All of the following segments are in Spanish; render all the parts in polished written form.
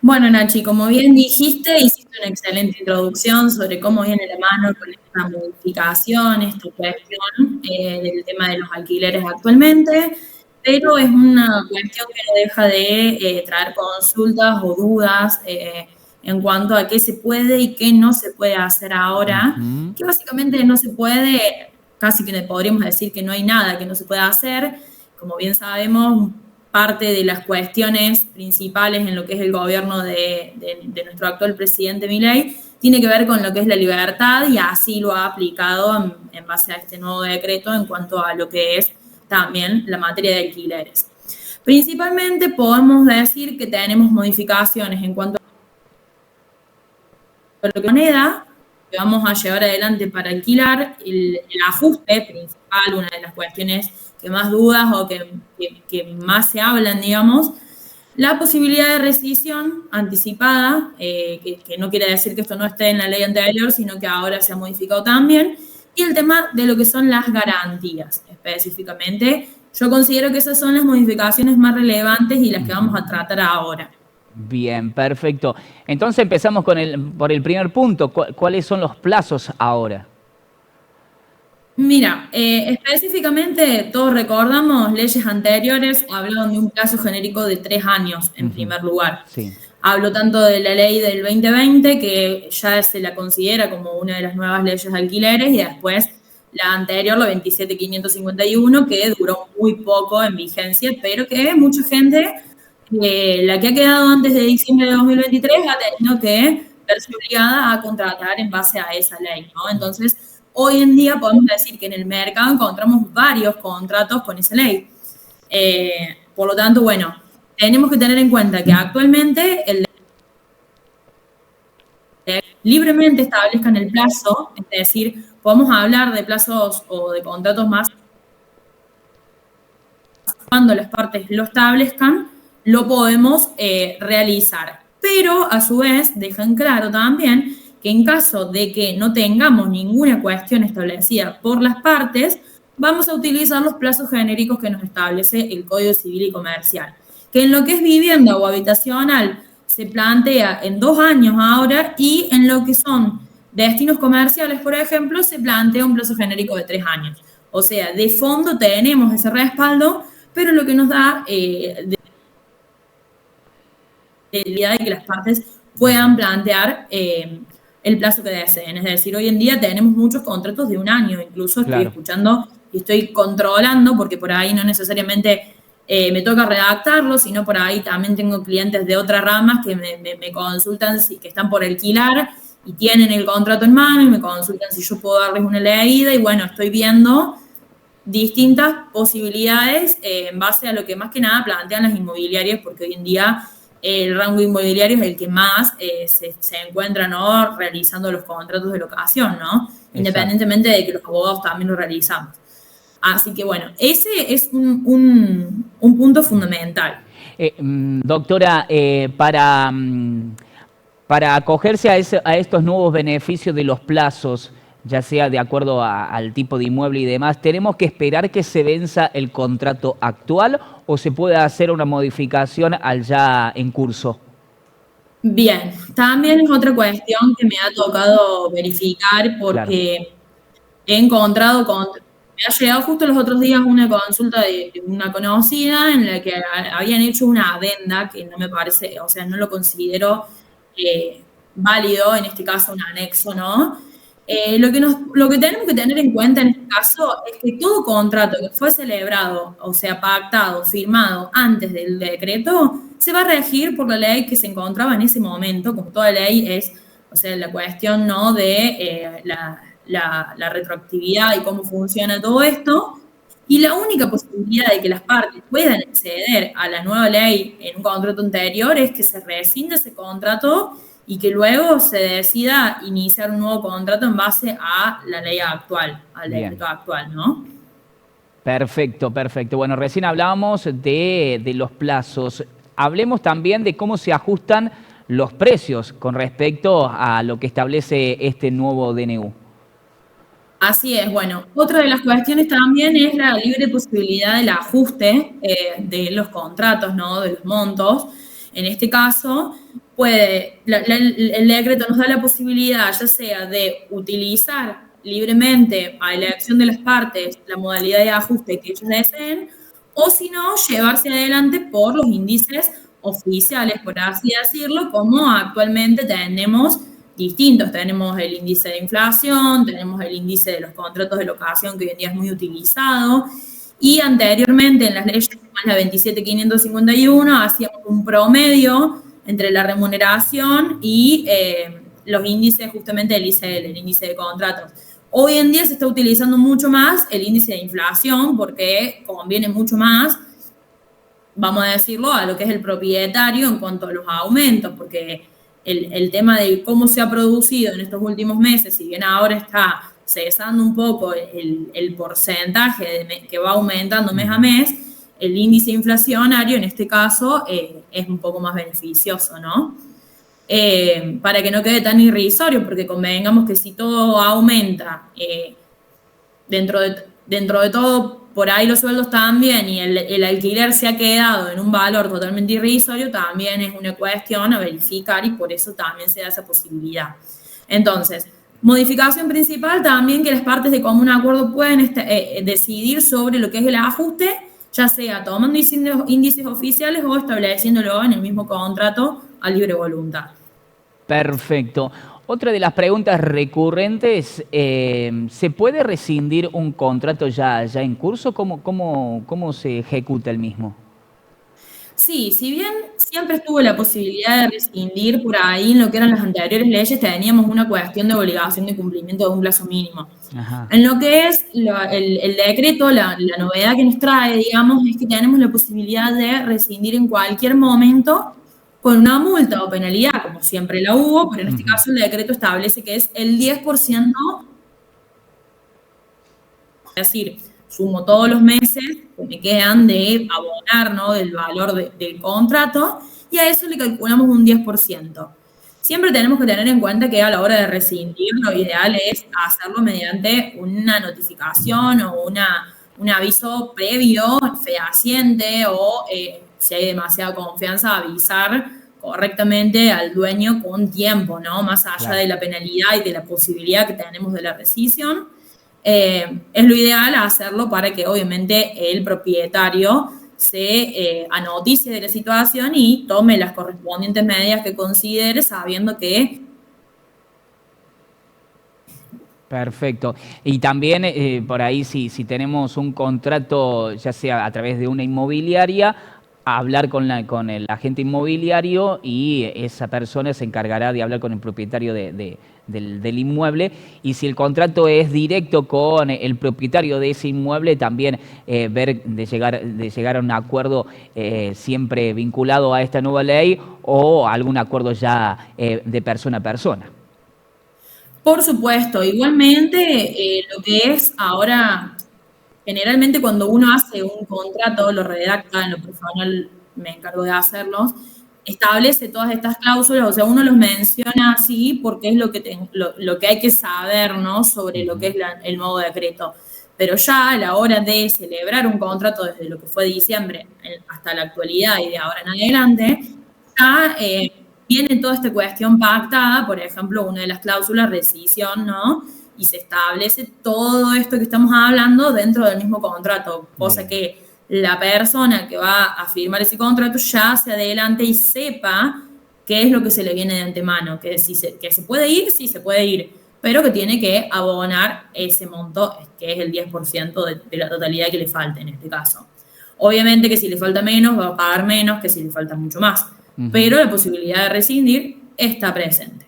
Bueno, Nachi, como bien dijiste, hiciste una excelente introducción sobre cómo viene la mano con esta modificación, esta cuestión del tema de los alquileres actualmente, pero es una cuestión que no deja de traer consultas o dudas en cuanto a qué se puede y qué no se puede hacer ahora, Ujú. que básicamente no se puede, casi que podríamos decir que no hay nada que no se pueda hacer. Como bien sabemos, parte de las cuestiones principales en lo que es el gobierno de nuestro actual presidente Milei tiene que ver con lo que es la libertad y así lo ha aplicado en base a este nuevo decreto en cuanto a lo que es también la materia de alquileres. Principalmente podemos decir que tenemos modificaciones en cuanto a la moneda que vamos a llevar adelante para alquilar, el ajuste principal, una de las cuestiones que más dudas o que más se hablan, digamos, la posibilidad de rescisión anticipada, que no quiere decir que esto no esté en la ley anterior, sino que ahora se ha modificado también, y el tema de lo que son las garantías, específicamente. Yo considero que esas son las modificaciones más relevantes y las que vamos a tratar ahora. Bien, perfecto. Entonces empezamos por el primer punto. ¿Cuáles son los plazos ahora? Mira, específicamente todos recordamos leyes anteriores, hablaban de un plazo genérico de 3 años en Ujú. primer lugar. Sí, Hablo tanto de la ley del 2020, que ya se la considera como una de las nuevas leyes de alquileres, y después la anterior, la 27.551, que duró muy poco en vigencia, pero que mucha gente, la que ha quedado antes de diciembre de 2023, ha tenido que verse obligada a contratar en base a esa ley, ¿no? Entonces, hoy en día podemos decir que en el mercado encontramos varios contratos con esa ley. Por lo tanto, bueno, tenemos que tener en cuenta que actualmente el libremente establezcan el plazo, es decir, podemos hablar de plazos o de contratos más cuando las partes lo establezcan, lo podemos realizar. Pero a su vez dejan claro también que en caso de que no tengamos ninguna cuestión establecida por las partes, vamos a utilizar los plazos genéricos que nos establece el Código Civil y Comercial. Que en lo que es vivienda o habitacional se plantea en 2 años ahora, y en lo que son destinos comerciales, por ejemplo, se plantea un plazo genérico de 3 años. O sea, de fondo tenemos ese respaldo, pero lo que nos da de que las partes puedan plantear el plazo que deseen. Es decir, hoy en día tenemos muchos contratos de 1 año, incluso estoy claro. escuchando y estoy controlando, porque por ahí no necesariamente me toca redactarlo, sino por ahí también tengo clientes de otras ramas que me consultan que están por alquilar y tienen el contrato en mano y me consultan si yo puedo darles una leída, y bueno, estoy viendo distintas posibilidades en base a lo que más que nada plantean las inmobiliarias, porque hoy en día el rango inmobiliario es el que más se encuentra, ¿no?, realizando los contratos de locación, ¿no? Exacto. Independientemente de que los abogados también lo realizamos. Así que bueno, ese es un punto fundamental. Doctora, para acogerse a estos nuevos beneficios de los plazos, ya sea de acuerdo al tipo de inmueble y demás, ¿tenemos que esperar que se venza el contrato actual o se puede hacer una modificación al ya en curso? Bien, también es otra cuestión que me ha tocado verificar, Claro. porque he encontrado me ha llegado justo los otros días una consulta de una conocida en la que habían hecho una adenda que no me parece, o sea, no lo considero válido, en este caso un anexo, ¿no? Lo que tenemos que tener en cuenta en este caso es que todo contrato que fue celebrado, o sea, pactado, firmado antes del decreto, se va a regir por la ley que se encontraba en ese momento, como toda ley es, o sea, la cuestión, ¿no?, de la retroactividad y cómo funciona todo esto. Y la única posibilidad de que las partes puedan acceder a la nueva ley en un contrato anterior es que se rescinde ese contrato y que luego se decida iniciar un nuevo contrato en base a la ley actual, al Bien. decreto actual, ¿no? Perfecto, perfecto. Bueno, recién hablábamos de los plazos. Hablemos también de cómo se ajustan los precios con respecto a lo que establece este nuevo DNU. Así es, bueno, otra de las cuestiones también es la libre posibilidad del ajuste de los contratos, ¿no?, de los montos. En este caso, el decreto nos da la posibilidad, ya sea de utilizar libremente a elección de las partes la modalidad de ajuste que ellos deseen, o si no, llevarse adelante por los índices oficiales, por así decirlo, como actualmente tenemos distintos. Tenemos el índice de inflación, tenemos el índice de los contratos de locación, que hoy en día es muy utilizado, y anteriormente en las leyes como la 27.551 hacíamos un promedio entre la remuneración y los índices justamente del ICL, el índice de contratos. Hoy en día se está utilizando mucho más el índice de inflación porque conviene mucho más, vamos a decirlo, a lo que es el propietario en cuanto a los aumentos, porque el tema de cómo se ha producido en estos últimos meses, si bien ahora está cesando un poco el porcentaje que va aumentando mes a mes, el índice inflacionario en este caso es un poco más beneficioso, ¿no? Para que no quede tan irrisorio, porque convengamos que si todo aumenta, dentro de todo, por ahí los sueldos también, y el alquiler se ha quedado en un valor totalmente irrisorio, también es una cuestión a verificar y por eso también se da esa posibilidad. Entonces, modificación principal también que las partes de común acuerdo pueden decidir sobre lo que es el ajuste, ya sea tomando índices oficiales o estableciéndolo en el mismo contrato a libre voluntad. Perfecto. Otra de las preguntas recurrentes, ¿se puede rescindir un contrato ya en curso? ¿Cómo se ejecuta el mismo? Sí, si bien siempre estuvo la posibilidad de rescindir por ahí en lo que eran las anteriores leyes, teníamos una cuestión de obligación de cumplimiento de un plazo mínimo. Ajá. En lo que es el decreto, la novedad que nos trae, digamos, es que tenemos la posibilidad de rescindir en cualquier momento con una multa o penalidad, como siempre la hubo, pero en este caso el decreto establece que es el 10%, es decir, sumo todos los meses que me quedan de abonar, ¿no?, del valor del contrato, y a eso le calculamos un 10%. Siempre tenemos que tener en cuenta que a la hora de rescindir, lo ideal es hacerlo mediante una notificación o un aviso previo, fehaciente, o si hay demasiada confianza, avisar correctamente al dueño con tiempo, ¿no? Más allá de la penalidad y de la posibilidad que tenemos de la rescisión. Es lo ideal hacerlo para que obviamente el propietario se anoticie de la situación y tome las correspondientes medidas que considere, sabiendo que... Perfecto. Y también por ahí si tenemos un contrato, ya sea a través de una inmobiliaria, a hablar con el agente inmobiliario y esa persona se encargará de hablar con el propietario del inmueble. Y si el contrato es directo con el propietario de ese inmueble, también ver de llegar a un acuerdo siempre vinculado a esta nueva ley o algún acuerdo ya de persona a persona. Por supuesto, igualmente lo que es ahora, generalmente cuando uno hace un contrato, lo redacta, en lo personal me encargo de hacerlos, establece todas estas cláusulas, o sea, uno los menciona así porque es lo que hay que saber, ¿no?, sobre lo que es el nuevo decreto. Pero ya a la hora de celebrar un contrato desde lo que fue diciembre hasta la actualidad y de ahora en adelante, ya viene toda esta cuestión pactada, por ejemplo, una de las cláusulas, rescisión, ¿no? Y se establece todo esto que estamos hablando dentro del mismo contrato, cosa que la persona que va a firmar ese contrato ya se adelante y sepa qué es lo que se le viene de antemano, que se puede ir, sí se puede ir, pero que tiene que abonar ese monto, que es el 10% de la totalidad que le falta en este caso. Obviamente que si le falta menos, va a pagar menos que si le falta mucho más, pero la posibilidad de rescindir está presente.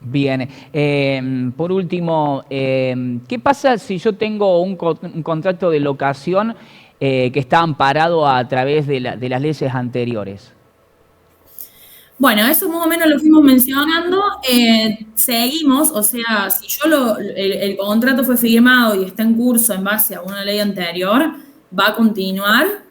Bien, por último, ¿qué pasa si yo tengo un contrato de locación que está amparado a través de las leyes anteriores? Bueno, eso más o menos lo fuimos mencionando. Seguimos, o sea, si yo el contrato fue firmado y está en curso en base a una ley anterior, va a continuar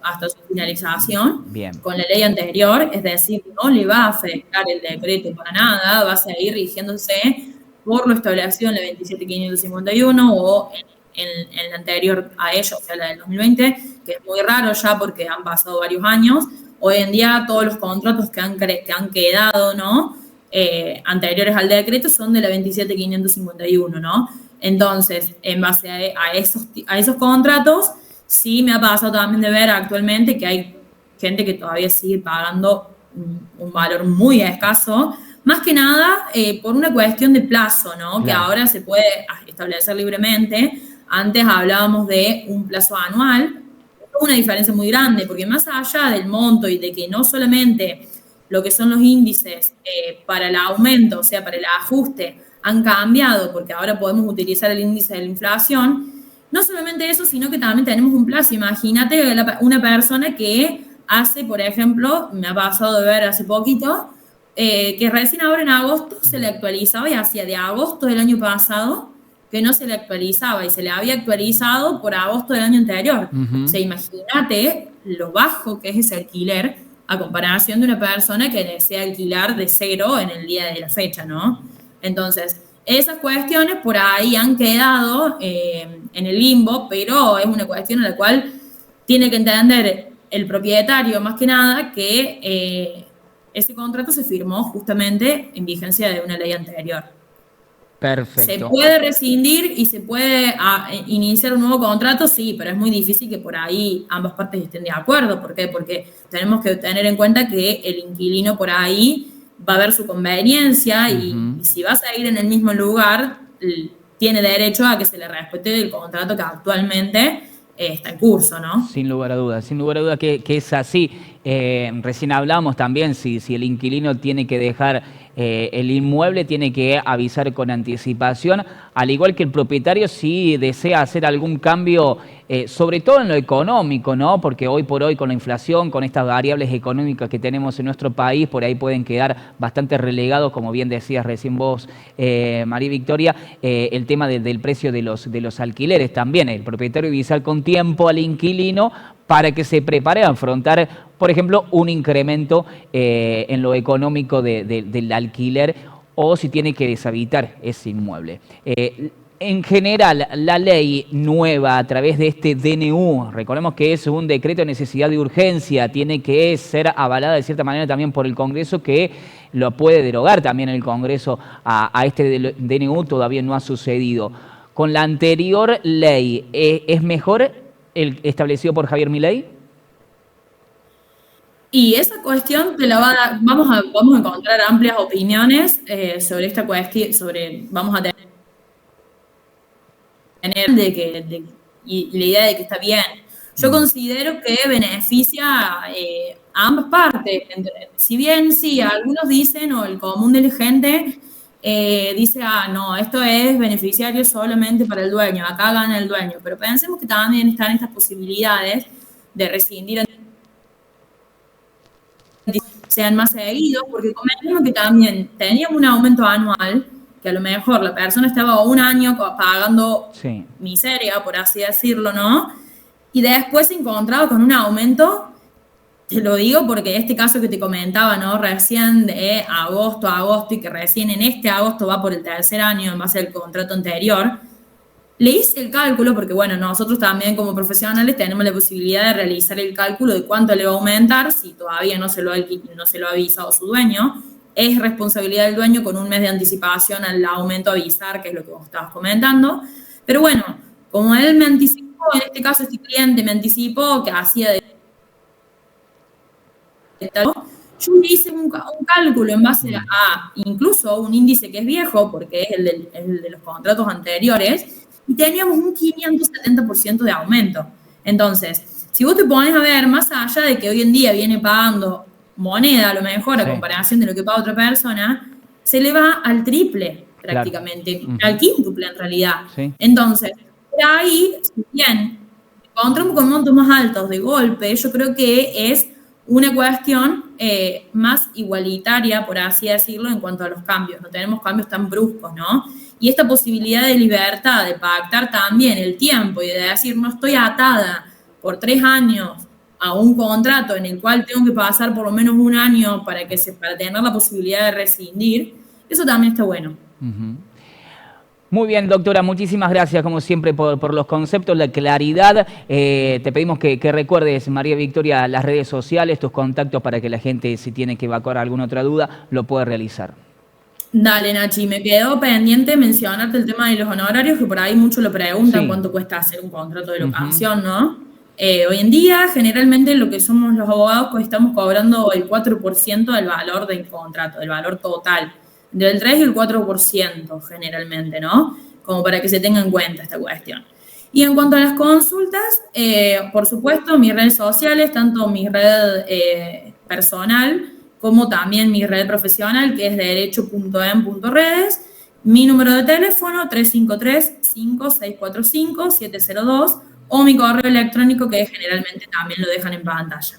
hasta su finalización con la ley anterior, es decir, no le va a afectar el decreto para nada, va a seguir rigiéndose por lo establecido en la 27.551 o en la anterior a ello, o sea, la del 2020, que es muy raro ya porque han pasado varios años, hoy en día todos los contratos que han quedado, ¿no? Anteriores al decreto son de la 27.551, ¿no? Entonces, en base a esos contratos, sí me ha pasado también de ver actualmente que hay gente que todavía sigue pagando un valor muy escaso, más que nada por una cuestión de plazo, ¿no? Claro. Que ahora se puede establecer libremente. Antes hablábamos de un plazo anual, una diferencia muy grande, porque más allá del monto y de que no solamente lo que son los índices para el aumento, o sea, para el ajuste, han cambiado, porque ahora podemos utilizar el índice de la inflación, no solamente eso, sino que también tenemos un plazo. Imagínate una persona que hace, por ejemplo, me ha pasado de ver hace poquito, que recién ahora en agosto se le actualizaba y hacía de agosto del año pasado que no se le actualizaba y se le había actualizado por agosto del año anterior. O sea, imagínate lo bajo que es ese alquiler a comparación de una persona que desea alquilar de cero en el día de la fecha, ¿no? Entonces, esas cuestiones por ahí han quedado en el limbo, pero es una cuestión a la cual tiene que entender el propietario, más que nada, que ese contrato se firmó justamente en vigencia de una ley anterior. Perfecto. ¿Se puede rescindir y se puede iniciar un nuevo contrato? Sí, pero es muy difícil que por ahí ambas partes estén de acuerdo. ¿Por qué? Porque tenemos que tener en cuenta que el inquilino por ahí va a ver su conveniencia y si va a seguir en el mismo lugar, tiene derecho a que se le respete el contrato que actualmente está en curso, ¿no? Sin lugar a dudas que es así. Recién hablamos también si el inquilino tiene que dejar el inmueble, tiene que avisar con anticipación, al igual que el propietario si desea hacer algún cambio, sobre todo en lo económico, ¿no? Porque hoy por hoy con la inflación, con estas variables económicas que tenemos en nuestro país, por ahí pueden quedar bastante relegados, como bien decías recién vos, María Victoria, el tema del precio de los alquileres también. El propietario avisar con tiempo al inquilino para que se prepare a afrontar, por ejemplo, un incremento en lo económico del alquiler o si tiene que deshabitar ese inmueble. En general, la ley nueva a través de este DNU, recordemos que es un decreto de necesidad de urgencia, tiene que ser avalada de cierta manera también por el Congreso, que lo puede derogar también el Congreso a este DNU, todavía no ha sucedido. Con la anterior ley, ¿es mejor el establecido por Javier Milei? Y esa cuestión vamos a encontrar amplias opiniones sobre esta cuestión, vamos a tener y la idea de que está bien. Yo considero que beneficia a ambas partes. Si bien sí, algunos dicen, o el común de la gente dice, no, esto es beneficiario solamente para el dueño, acá gana el dueño. Pero pensemos que también están estas posibilidades de rescindir, sean más seguidos, porque comentemos que también teníamos un aumento anual, que a lo mejor la persona estaba un año pagando miseria, por así decirlo, ¿no? Y después se encontraba con un aumento, te lo digo porque este caso que te comentaba, ¿no? Recién de agosto a agosto y que recién en este agosto va por el tercer año en base al contrato anterior, le hice el cálculo porque, bueno, nosotros también como profesionales tenemos la posibilidad de realizar el cálculo de cuánto le va a aumentar si todavía no se lo ha avisado su dueño. Es responsabilidad del dueño con un mes de anticipación al aumento avisar, que es lo que vos estabas comentando. Pero bueno, como él me anticipó, en este caso este cliente me anticipó que hacía yo hice un cálculo en base a incluso un índice que es viejo, porque es el de los contratos anteriores, y teníamos un 570% de aumento. Entonces, si vos te pones a ver, más allá de que hoy en día viene pagando moneda, a lo mejor, a comparación de lo que paga otra persona, se le va al triple prácticamente, al quíntuple en realidad. Entonces, por ahí, si bien encontramos con montos más altos de golpe, yo creo que es una cuestión más igualitaria, por así decirlo, en cuanto a los cambios. No tenemos cambios tan bruscos, ¿no? Y esta posibilidad de libertad, de pactar también el tiempo y de decir, no estoy atada por 3 años a un contrato en el cual tengo que pasar por lo menos un año para tener la posibilidad de rescindir, eso también está bueno. Muy bien, doctora, muchísimas gracias como siempre por los conceptos, la claridad. Te pedimos que recuerdes, María Victoria, las redes sociales, tus contactos para que la gente, si tiene que evacuar alguna otra duda, lo pueda realizar. Dale, Nachi, me quedó pendiente mencionarte el tema de los honorarios, que por ahí mucho lo preguntan, Sí. cuánto cuesta hacer un contrato de locación, ¿no? Hoy en día, generalmente, lo que somos los abogados, pues estamos cobrando el 4% del valor del contrato, del valor total, del 3 y el 4% generalmente, ¿no? Como para que se tenga en cuenta esta cuestión. Y en cuanto a las consultas, por supuesto, mis redes sociales, tanto mi red personal, como también mi red profesional, que es derecho.em.redes, mi número de teléfono 353-5645-702, o mi correo electrónico, que generalmente también lo dejan en pantalla.